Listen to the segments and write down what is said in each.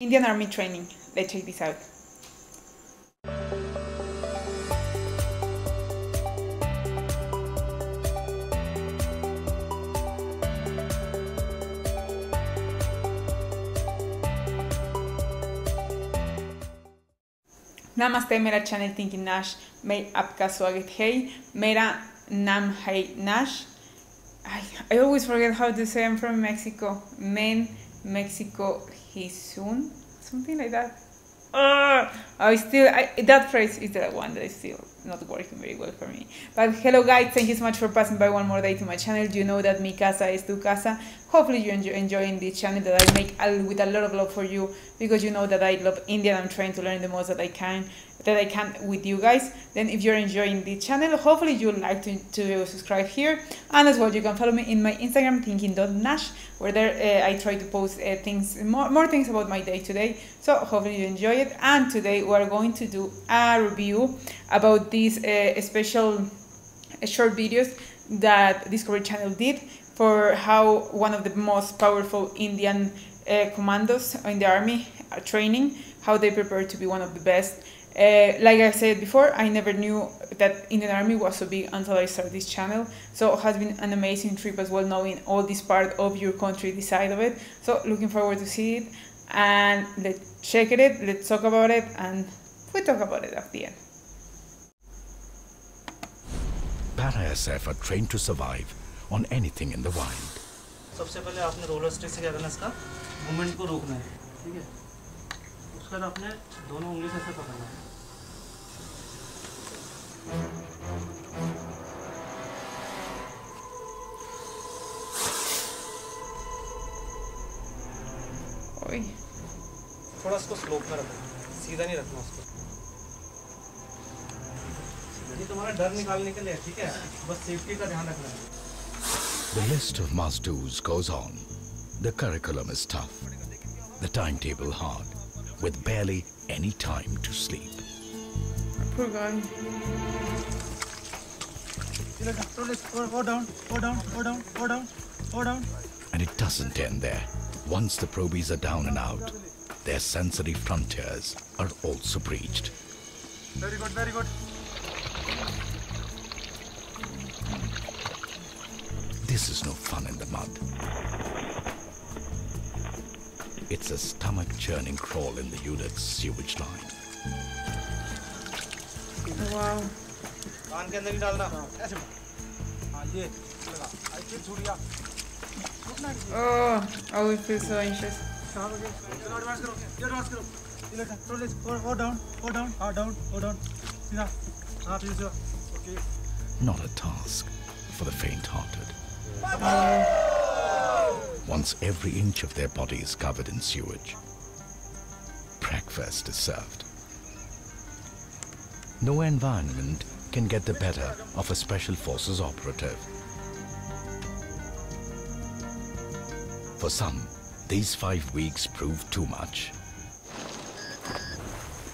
Indian Army training. Let's check this out. नमस्ते मेरा channel thinking नाश में आपका स्वागत है. मेरा नाम है Nash. I always forget how to say I'm from Mexico. Mexico he soon, something like that. That phrase is the one that is still not working very well for me. But hello guys, thank you so much for passing by one more day to my channel. You know that mi casa is tu casa. Hopefully you're enjoying this channel that I make with a lot of love for you, because you know that I love India and I'm trying to learn the most that I can with you guys. Then if you're enjoying this channel, hopefully you'll like to subscribe here, and as well you can follow me in my Instagram thinking.nash, where there I try to post more things about my day today. So hopefully you enjoy it. And today we're going to do a review about these special short videos that Discovery Channel did for how one of the most powerful Indian commandos in the army training, how they prepare to be one of the best. Like I said before, I never knew that Indian Army was so big until I started this channel. So it has been an amazing trip as well, knowing all this part of your country, this side of it. So looking forward to see it, and let's check it, let's talk about it, and we'll talk about it at the end. Para-SF are trained to survive on anything in the wild. सबसे पहले आपने roller stick से क्या करना है, इसका movement को रोकना है, ठीक है. उसके बाद आपने दोनों उंगली से ऐसे पकड़ना है. थोड़ा इसको स्लोप में रखना, सीधा नहीं रखना उसको. ये तुम्हारा डर निकालने के लिए, ठीक है, बस सेफ्टी का ध्यान रखना है. The list of must-dos goes on. The curriculum is tough, the timetable hard, with barely any time to sleep. Poor guy. Go down, go down, go down, go down, go down. And it doesn't end there. Once the probies are down and out, their sensory frontiers are also breached. Very good, very good. This is no fun in the mud. It's a stomach-churning crawl in the unit's sewage line. Wow. कान के अंदर ही डालना. ऐसे. हाँ ये लगा. ऐसे छुड़िया. Oh, I will feel so anxious. Advance करो. ये advance करो. ये लेटा. Go down, go down. हाँ down, go down. सीधा. हाँ फिर से. Okay. Not a task for the faint-hearted. Once every inch of their body is covered in sewage, breakfast is served. No environment can get the better of a Special Forces operative. For some, these 5 weeks proved too much.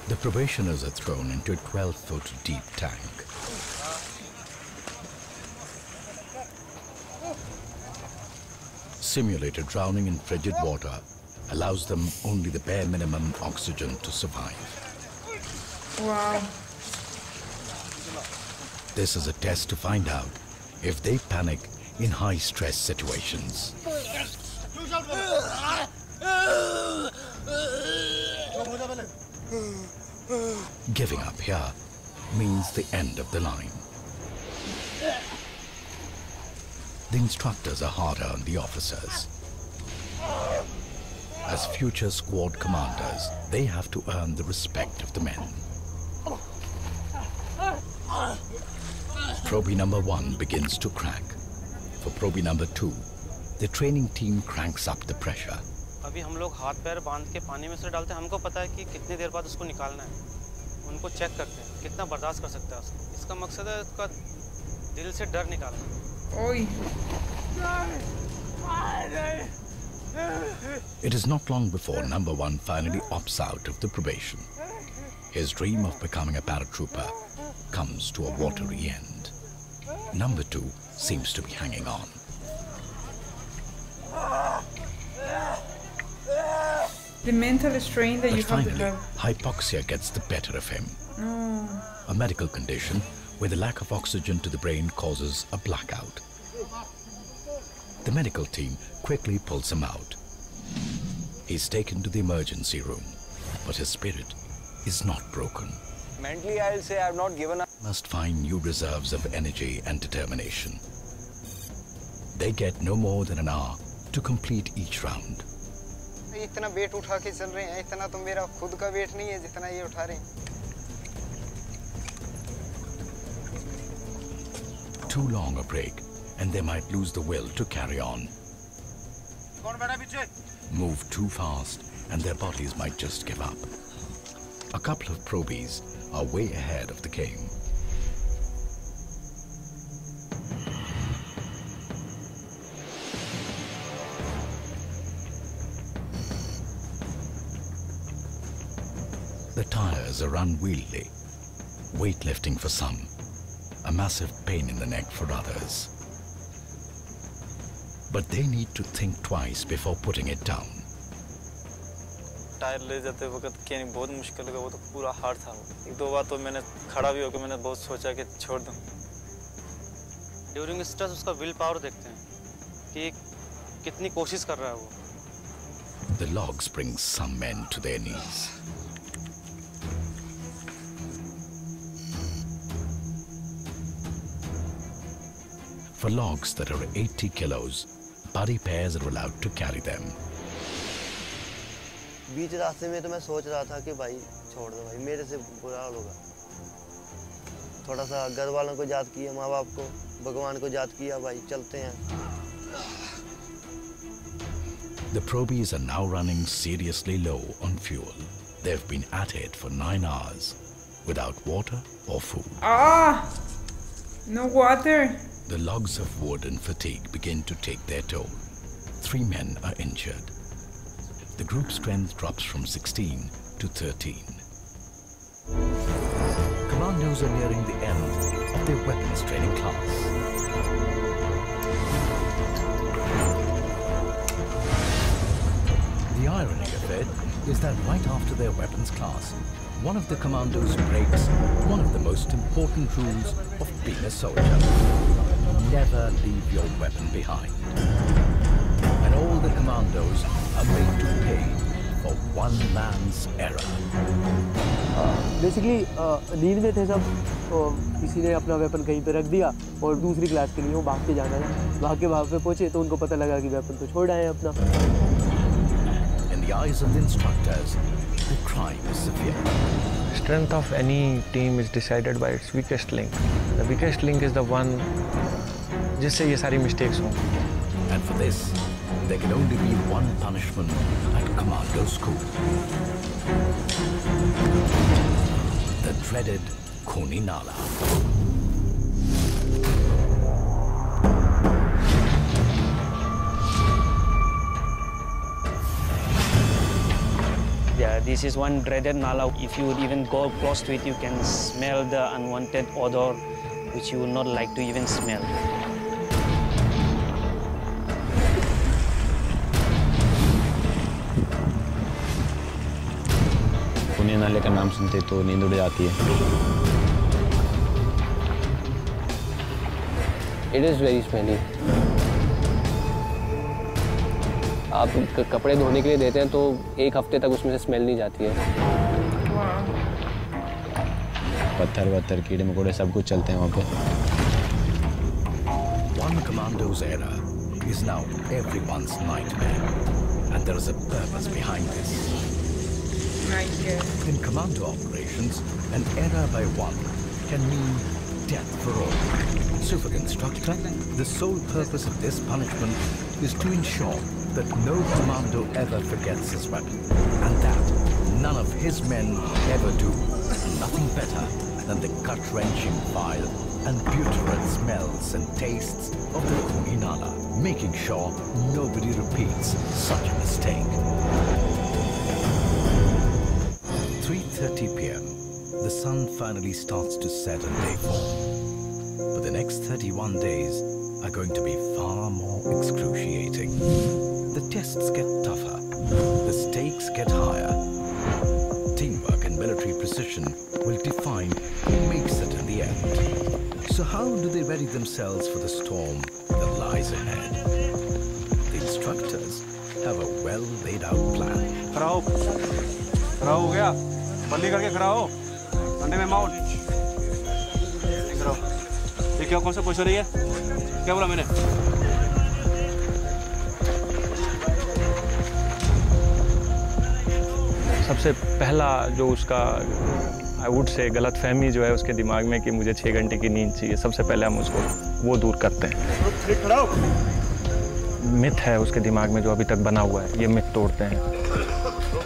The probationers are thrown into a 12-foot deep tank. Simulated drowning in frigid water allows them only the bare minimum oxygen to survive. Wow. This is a test to find out if they panic in high-stress situations. Giving up here means the end of the line. The instructors are harder on the officers. As future squad commanders, they have to earn the respect of the men. Probie number 1 begins to crack. For probie number 2, the training team cranks up the pressure. अभी हम लोग हाथ पैर बांध के पानी में से डालते हैं. हमको पता है कि कितनी देर बाद उसको निकालना है. उनको चेक करते हैं कितना बर्दाश्त कर सकता है उसको. इसका मकसद है उसका दिल से डर निकालना. Oi. It is not long before number 1 finally opts out of the probation. His dream of becoming a paratrooper comes to a watery end. Number 2 seems to be hanging on. The mental strain that But you have to finally, have. hypoxia gets the better of him. No. A medical condition where the lack of oxygen to the brain causes a blackout. The medical team quickly pulls him out. He's taken to the emergency room, but his spirit is not broken. Mentally, I'll say I've not given up. Must find new reserves of energy and determination. They get no more than an hour to complete each round. इतना wait उठा के चल रहे हैं, इतना तो मेरा खुद का वेट नहीं है जितना ये उठा रहे हैं. Too long a break, and they might lose the will to carry on. Move too fast, and their bodies might just give up. A couple of probies are way ahead of the game. The tires are unwieldy, weightlifting for some, a massive pain in the neck for others. But they need to think twice before putting it down. Tyre ले जाते वक्त क्या नहीं बहुत मुश्किल लगा वो तो पूरा हार्ड था एक दो बार तो मैंने खड़ा भी होकर मैंने बहुत सोचा कि छोड़ दूं ड्यूरिंग स्ट्रेस उसका विल पावर देखते हैं कि कितनी कोशिश कर रहा है वो The logs bring some men to their knees. For logs that are 80 kilos, buddy pairs are allowed to carry them. बीच रास्ते में तो मैं सोच रहा था कि भाई छोड़ दो भाई मेरे से बुरा हाल होगा थोड़ा सा घर वालों को याद किया माँ बाप को भगवान को याद किया भाई चलते हैं The probies are now running seriously low on fuel. They've been at it for 9 hours without water or food. Ah! No water. The logs of wood and fatigue begin to take their toll. 3 men are injured. The group strength drops from 16 to 13. Commandos are nearing the end of their weapons training class. The irony of it is that right after their weapons class, one of the commandos breaks one of the most important rules of being a soldier. Never leave your weapon behind. And all the commandos are made to pay for one man's error. Basically नींद में थे सब तो किसी ने अपना weapon कहीं पे रख दिया और दूसरी क्लास के लिए वो भाग के जाना था भाग के वहाँ पे पहुँचे तो उनको पता लगा कि वेपन तो छोड़ आए अपना In the eyes of the instructors, the crime is severe. Strength of any team is decided by its weakest link. The weakest link is the one जिससे ये सारी mistakes हों. And for this, there can only be one punishment at Commando School. The dreaded Kuni Nala. Yeah, this is one dreaded nala. If you would even go close to it, you can smell the unwanted odor, which you would not like to even smell. Pune नाले का नाम सुनते तो नींद उड़ जाती है. It is very smelly. आप कपड़े धोने के लिए देते हैं तो एक हफ्ते तक उसमें से स्मेल नहीं जाती है. पत्थर वत्थर कीड़े मकोड़े सब कुछ चलते हैं वहाँ पे. One commando's error is now everyone's nightmare, and there is a purpose behind this. In commando operations, an error by one can mean death for all. So for the instructor, the sole purpose of this punishment is to ensure that no commando ever forgets his weapon, and that none of his men ever do. Nothing better than the gut-wrenching file and putrid smells and tastes of the Kuni Nala, making sure nobody repeats such a mistake. 3:30 p.m. The sun finally starts to set on day 4. But the next 31 days are going to be far more excruciating. the tests get tougher, the stakes get higher. Teamwork and military precision will define who makes it in the end. So how do they ready themselves for the storm that lies ahead? The instructors have a well laid out plan. खड़ा हो गया, बंदी करके खड़ा हो, अंडे में mount, ये क्या कौन सा पोजीशन है? क्या बोला मैंने? सबसे पहला जो उसका आई वुड से गलत फहमी जो है उसके दिमाग में कि मुझे 6 घंटे की नींद चाहिए, सबसे पहले हम उसको वो दूर करते हैं। मिथ है उसके दिमाग में जो अभी तक बना हुआ है, ये मिथ तोड़ते हैं।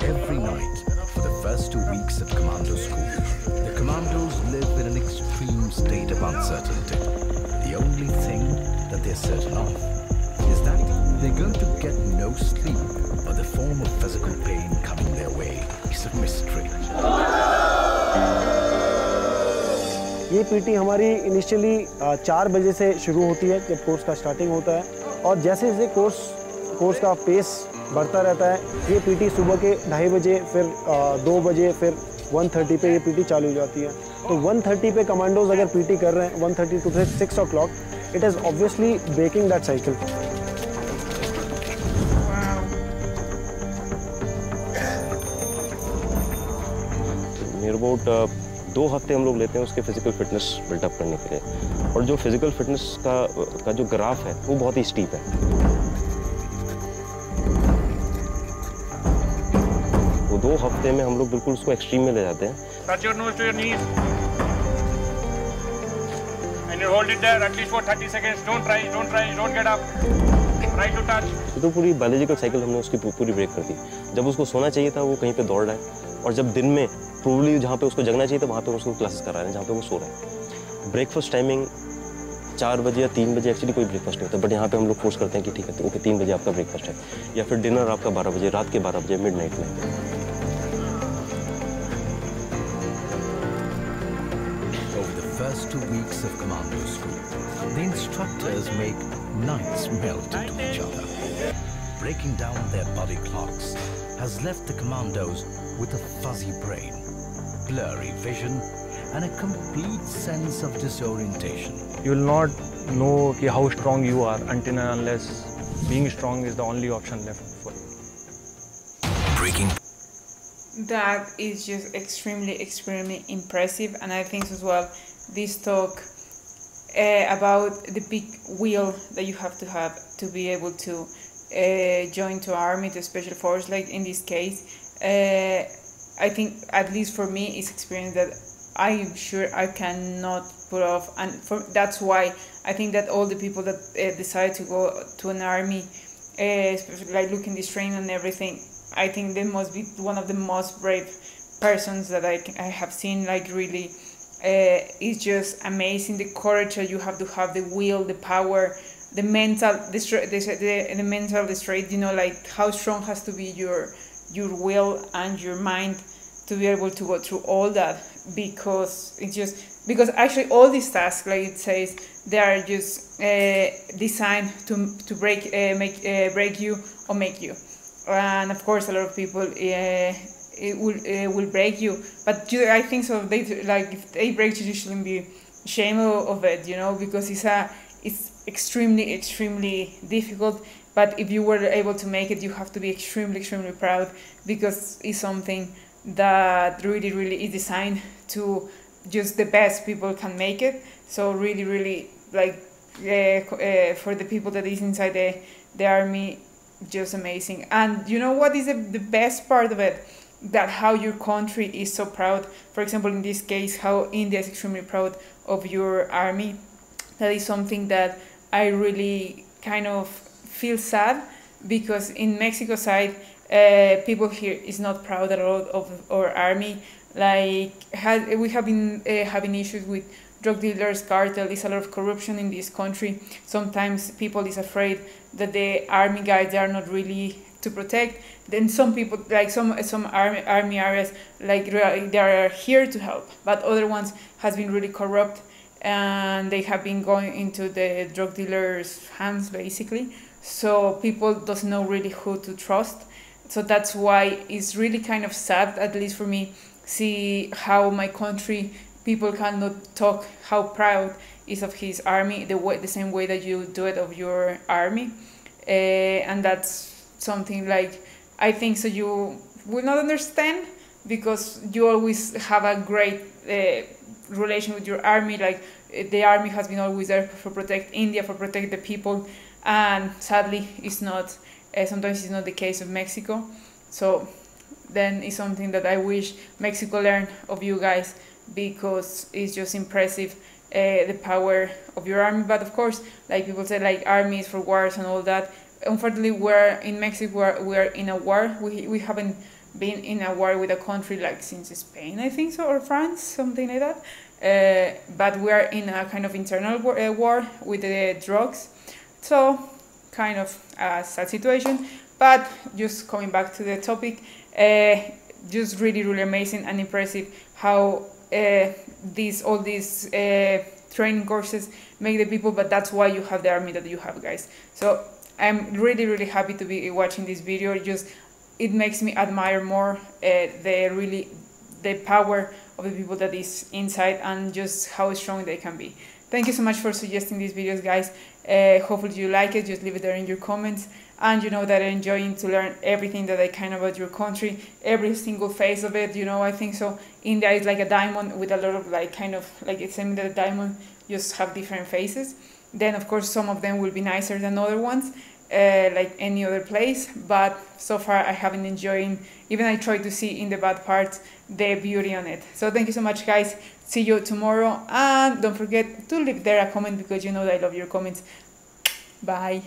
Every night for the first 2 weeks at Commando school, the Commandos live in an extreme state of uncertainty. The only thing that they're certain of is that they're going to get no sleep, but the form of physical pain coming their way is a mystery. ये PT हमारी initially 4 बजे से शुरू होती है जब course का starting होता है, और जैसे जैसे कोर्स का पेस बढ़ता रहता है ये पीटी सुबह के 2:30 बजे, फिर 2 बजे, फिर 1:30 पे ये पीटी चालू हो जाती है। तो 1:30 पे कमांडोज अगर पीटी कर रहे हैं 1:30 to 6 o'clock, it is obviously breaking that cycle. Near about 2 हफ्ते हम लोग लेते हैं उसके फिजिकल फिटनेस बिल्टअप करने के लिए, और जो फिजिकल फिटनेस का जो ग्राफ है वो बहुत ही स्टीप है। वो 2 हफ्ते में हम लोग बिल्कुल उसको एक्सट्रीम में ले जाते हैं। Touch your nose to your knees. And you hold it there at least for 30 seconds. Don't get up. Try to touch. तो पूरी बायोलॉजिकल साइकिल हमने उसकी पूरी ब्रेक कर दी। जब उसको सोना चाहिए था वो कहीं पे दौड़ रहा है, और जब दिन में प्रोबेबली जहाँ पे उसको जगना चाहिए था वहाँ पे उसको क्लासेस करा रहे हैं जहाँ पे वो सो रहा है। ब्रेकफास्ट टाइमिंग 4 बजे या 3 बजे, एक्चुअली कोई ब्रेकफास्ट नहीं होता, बट यहाँ पे हम लोग फोर्स करते हैं कि ठीक है तो ओके 3 बजे आपका ब्रेकफास्ट है, या फिर डिनर आपका 12 बजे, रात के 12 बजे, मिडनाइट में। Over the first 2 weeks of Commando school, the instructors make nights melt into each other. Breaking down their body clocks has left the Commandos with a fuzzy brain, blurry vision, and a complete sense of disorientation. You will not know how strong you are until and unless being strong is the only option left for you. Breaking. That is just extremely impressive, and I think as well this talk about the big will that you have to be able to join to army, to special force, like in this case. I think at least for me it's experience that I am sure I cannot put off, and that's why I think that all the people that decide to go to an army, especially like looking this training and everything, I think they must be one of the most brave persons that I have seen. Like really, it's just amazing the courage that you have to have, the will, the power, the mental, the mental strength. You know, like how strong has to be your will and your mind to be able to go through all that, because actually all these tasks, like it says, they are just designed to break you or make you. And of course a lot of people it will break you, but I think so they, like if they break you, you shouldn't be ashamed of it, you know, because it's extremely difficult. But if you were able to make it, you have to be extremely proud, because it's something that really is designed to just the best people can make it. So really like for the people that is inside the army, just amazing. And you know what is the best part of it? That how your country is so proud. For example, in this case, how India is extremely proud of your army. That is something that I really kind of feel sad, because in Mexico side, people here is not proud at all of our army. Like we have been having issues with drug dealers, cartel. There's a lot of corruption in this country. Sometimes people is afraid that the army guys, they are not really to protect. Then some people, like some army areas, like they are here to help, but other ones has been really corrupt, and they have been going into the drug dealers' hands basically. so people doesn't know really who to trust. So that's why it's really kind of sad, at least for me, see how my country people cannot talk how proud is of his army the same way that you do it of your army, and that's something like I think so you will not understand, because you always have a great relation with your army, like the army has been always there for protect India, for protect the people, and sadly it's not sometimes it's not the case of Mexico. So then it's something that I wish Mexico learned of you guys, because it's just impressive the power of your army. But of course, like people say, like armies for wars and all that, unfortunately we're in Mexico, we're in a war. We haven't been in a war with a country like since Spain, I think so, or France, something like that, but we're in a kind of internal war with the drugs, so kind of a sad situation. But just coming back to the topic, just really amazing and impressive how all these training courses make the people, but that's why you have the army that you have, guys. So I'm really happy to be watching this video. Just it makes me admire more the power of the people that is inside, and just how strong they can be. Thank you so much for suggesting these videos, guys. Hopefully you like it. Just leave it there in your comments. And you know that I'm enjoying to learn everything that I can about your country, every single phase of it. You know, I think so. India is like a diamond with a lot of like kind of like it's saying that a diamond just have different phases. Then of course some of them will be nicer than other ones, like any other place. But so far I haven't enjoying. Even I try to see in the bad parts the beauty on it. So thank you so much, guys. See you tomorrow, and don't forget to leave there a comment, because you know that I love your comments. Bye.